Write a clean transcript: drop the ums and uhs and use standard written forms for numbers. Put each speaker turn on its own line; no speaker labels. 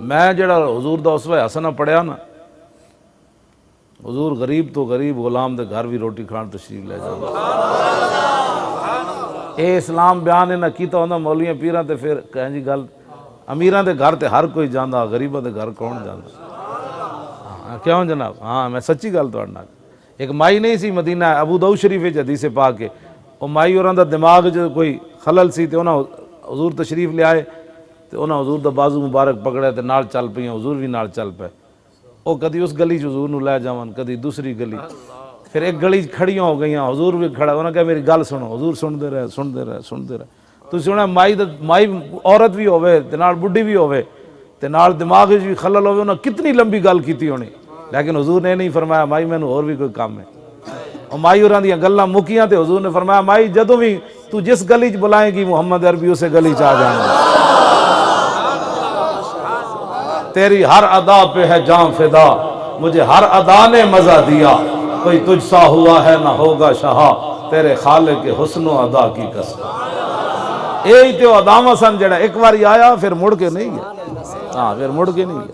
میں جڑا حضور دا اسوہ حسنہ پڑھیا نا، حضور غریب تو غریب غلام دے گھر بھی روٹی کھان تشریف لے جانا۔ اے اسلام بیان نہ کیتا ہوندا مولویاں پیراں تے پھر کہیں جی گل امیراں دے گھر تے ہر کوئی جاندا، غریباں دے گھر کون جاندا؟ کیوں جناب؟ ہاں میں سچی گل تہاڈے نال۔ ایک مائی نہیں سی مدینہ ابو داؤد شریف وچ حدیث پاک کے، او مائی ہوراں دا دماغ جو کوئی خلل سی تے انہاں حضور تشریف لے آئے تے انہاں حضور دا بازو مبارک پکڑیا تے نال چل پئیاں، حضور بھی نال چل پئے۔ او کدی اس گلی چ حضور نو لے جاون، کدی دوسری گلی، پھر ایک گلی کھڑیاں ہو گئیاں، حضور بھی کھڑا، انہاں کہا میری گل سنو، حضور سنتے رہے۔ تو سنیا مائی عورت بھی ہوئے تے نال بڈھی بھی ہوئے تے نال دماغ وچ بھی خلل ہوئے، انہاں کتنی لمبی گل کیتی ہونی، لیکن حضور نے نہیں فرمایا مائی مینوں اور بھی کوئی کام ہے۔ اور مائی ہوراں دیاں گلاں مکیاں تے حضور نے فرمایا مائی جدوں بھی تو جس گلی چ بلائیں گی محمد عربی اسے گلی چ آ جانا، تیری ہر ادا پہ ہے جان فدا، مجھے ہر ادا نے مزہ دیا، کوئی تجھ سا ہوا ہے نہ ہوگا شہا، تیرے خالق کے حسن و ادا کی قسم۔ یہی تو اداواں سن، جڑا ایک باری آیا پھر مڑ کے نہیں گیا، ہاں پھر مڑ کے نہیں گیا۔